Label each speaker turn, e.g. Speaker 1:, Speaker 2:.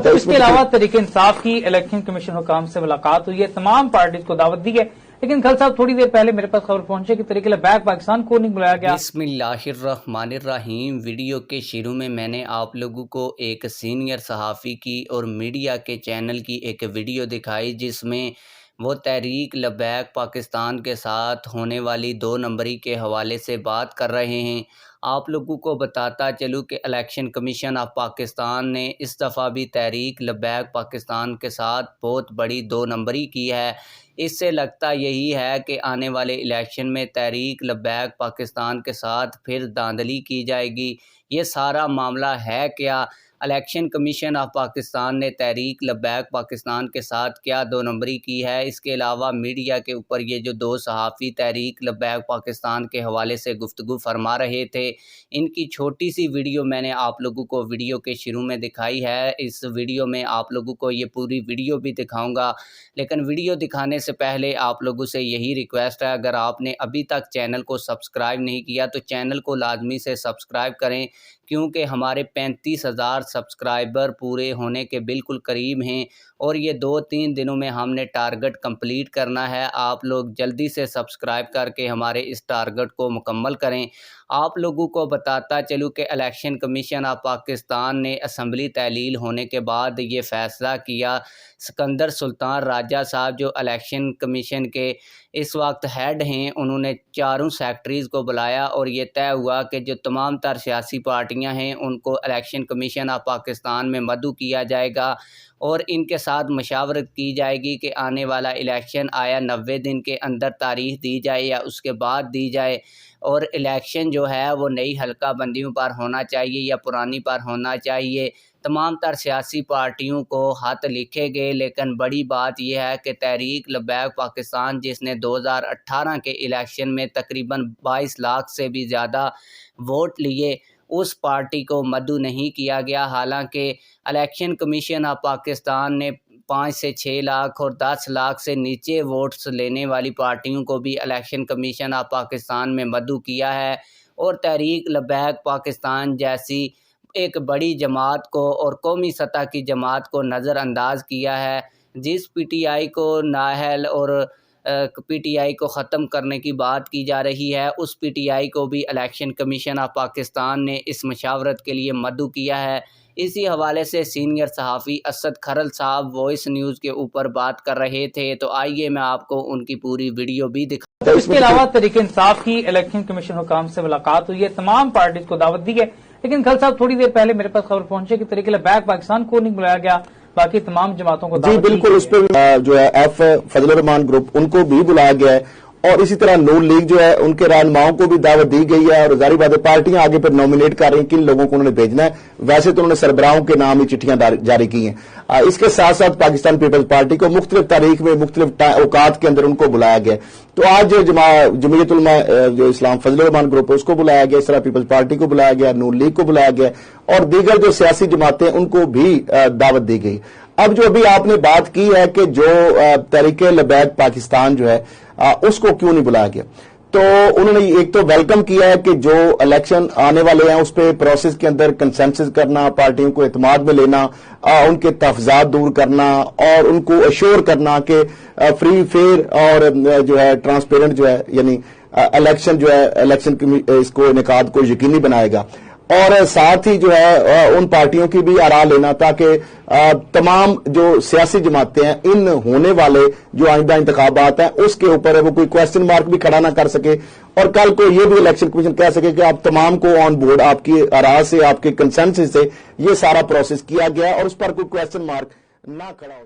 Speaker 1: تو اس کے علاوہ تحریک انصاف کی الیکشن کمیشن حکام سے ملاقات ہوئی ہے، تمام پارٹیز کو دعوت دی ہے، لیکن کل صاحب تھوڑی دیر پہلے میرے پاس خبر پہنچے کہ تحریک لبیک پاکستان کو نہیں بلایا گیا۔
Speaker 2: بسم اللہ الرحمن الرحیم۔ ویڈیو کے شروع میں نے آپ لوگوں کو ایک سینئر صحافی کی اور میڈیا کے چینل کی ایک ویڈیو دکھائی جس میں وہ تحریک لبیک پاکستان کے ساتھ ہونے والی 2 نمبری کے حوالے سے بات کر رہے ہیں۔ آپ لوگوں کو بتاتا چلوں کہ الیکشن کمیشن آف پاکستان نے اس دفعہ بھی تحریک لبیک پاکستان کے ساتھ بہت بڑی 2 نمبری کی ہے۔ اس سے لگتا یہی ہے کہ آنے والے الیکشن میں تحریک لبیک پاکستان کے ساتھ پھر دھاندلی کی جائے گی۔ یہ سارا معاملہ ہے کیا؟ الیکشن کمیشن آف پاکستان نے تحریک لبیک پاکستان کے ساتھ کیا 2 نمبری کی ہے؟ اس کے علاوہ میڈیا کے اوپر یہ جو 2 صحافی تحریک لبیک پاکستان کے حوالے سے گفتگو فرما رہے تھے، ان کی چھوٹی سی ویڈیو میں نے آپ لوگوں کو ویڈیو کے شروع میں دکھائی ہے۔ اس ویڈیو میں آپ لوگوں کو یہ پوری ویڈیو بھی دکھاؤں گا، لیکن ویڈیو دکھانے سے پہلے آپ لوگوں سے یہی ریکویسٹ ہے، اگر آپ نے ابھی تک چینل کو سبسکرائب نہیں کیا تو چینل کو لازمی سے سبسکرائب کریں، کیونکہ ہمارے 35,000 سبسکرائبر پورے ہونے کے بالکل قریب ہیں اور یہ 2-3 دنوں میں ہم نے ٹارگٹ کمپلیٹ کرنا ہے۔ آپ لوگ جلدی سے سبسکرائب کر کے ہمارے اس ٹارگٹ کو مکمل کریں۔ آپ لوگوں کو بتاتا چلوں کہ الیکشن کمیشن آف پاکستان نے اسمبلی تحلیل ہونے کے بعد یہ فیصلہ کیا۔ سکندر سلطان راجہ صاحب جو الیکشن کمیشن کے اس وقت ہیڈ ہیں، انہوں نے 4 سیکٹریز کو بلایا اور یہ طے ہوا کہ جو تمام تر سیاسی پارٹیاں ہیں ان کو الیکشن کمیشن آف پاکستان میں مدعو کیا جائے گا اور ان کے ساتھ مشاورت کی جائے گی کہ آنے والا الیکشن آیا 90 دن کے اندر تاریخ دی جائے یا اس کے بعد دی جائے، اور الیکشن جو ہے وہ نئی حلقہ بندیوں پر ہونا چاہیے یا پرانی پر ہونا چاہیے۔ تمام تر سیاسی پارٹیوں کو خط لکھے گئے، لیکن بڑی بات یہ ہے کہ تحریک لبیک پاکستان جس نے 2018 کے الیکشن میں تقریباً 22 لاکھ سے بھی زیادہ ووٹ لیے، اس پارٹی کو مدعو نہیں کیا گیا، حالانکہ الیکشن کمیشن آف پاکستان نے 5 سے 6 لاکھ اور 10 لاکھ سے نیچے ووٹس لینے والی پارٹیوں کو بھی الیکشن کمیشن آف پاکستان میں مدعو کیا ہے، اور تحریک لبیک پاکستان جیسی ایک بڑی جماعت کو اور قومی سطح کی جماعت کو نظر انداز کیا ہے۔ جس پی ٹی آئی کو نااہل اور پی ٹی آئی کو ختم کرنے کی بات کی جا رہی ہے، اس پی ٹی آئی کو بھی الیکشن کمیشن آف پاکستان نے اس مشاورت کے لیے مدعو کیا ہے۔ اسی حوالے سے سینئر صحافی اسد کھرل صاحب وائس نیوز کے اوپر بات کر رہے تھے، تو آئیے میں آپ کو ان کی پوری ویڈیو بھی دکھاؤں۔
Speaker 1: تو اس کے علاوہ تحریک انصاف کی الیکشن کمیشن حکام سے ملاقات ہوئی ہے، تمام پارٹیز کو دعوت دی ہے، لیکن کل صاحب تھوڑی دیر پہلے میرے پاس خبر پہنچے کہ تحریک لبیک پاکستان کو نہیں بلایا گیا، باقی تمام جماعتوں کو
Speaker 3: جی بالکل، اس پہ جو ہے ایف فضل الرحمان گروپ ان کو بھی بلایا گیا ہے، اور اسی طرح نون لیگ جو ہے ان کے رہنماؤں کو بھی دعوت دی گئی ہے، اور ظاہر بات ہے پارٹیاں آگے پھر نومینیٹ کر رہی ہیں کن لوگوں کو انہوں نے بھیجنا ہے۔ ویسے تو انہوں نے سربراہوں کے نام ہی چٹھیاں جاری کی ہیں۔ اس کے ساتھ ساتھ پاکستان پیپلز پارٹی کو مختلف تاریخ میں مختلف اوقات کے اندر ان کو بلایا گیا، تو آج جمعیت علماء جو اسلام فضل الرحمان گروپ ہے اس کو بلایا گیا، اس طرح پیپلز پارٹی کو بلایا گیا، نون لیگ کو بلایا گیا، اور دیگر جو سیاسی جماعتیں ان کو بھی دعوت دی گئی۔ اب جو ابھی آپ نے بات کی ہے کہ جو تحریک لبیک پاکستان جو ہے اس کو کیوں نہیں بلایا گیا، تو انہوں نے ایک تو ویلکم کیا ہے کہ جو الیکشن آنے والے ہیں اس پہ پروسیس کے اندر کنسنسس کرنا، پارٹیوں کو اعتماد میں لینا، ان کے تحفظات دور کرنا اور ان کو ایشور کرنا کہ فری فیئر اور جو ہے ٹرانسپیرنٹ جو ہے یعنی الیکشن جو ہے الیکشن اس کو انعقاد کو یقینی بنائے گا، اور ساتھ ہی جو ہے ان پارٹیوں کی بھی آراء لینا تاکہ تمام جو سیاسی جماعتیں ہیں ان ہونے والے جو آئندہ انتخابات ہیں اس کے اوپر وہ کوئی کویسچن مارک بھی کھڑا نہ کر سکے، اور کل کو یہ بھی الیکشن کمیشن کہہ سکے کہ آپ تمام کو آن بورڈ آپ کی آراء سے آپ کے کنسنسس سے یہ سارا پروسیس کیا گیا اور اس پر کوئی کویسچن مارک نہ کھڑا ہو۔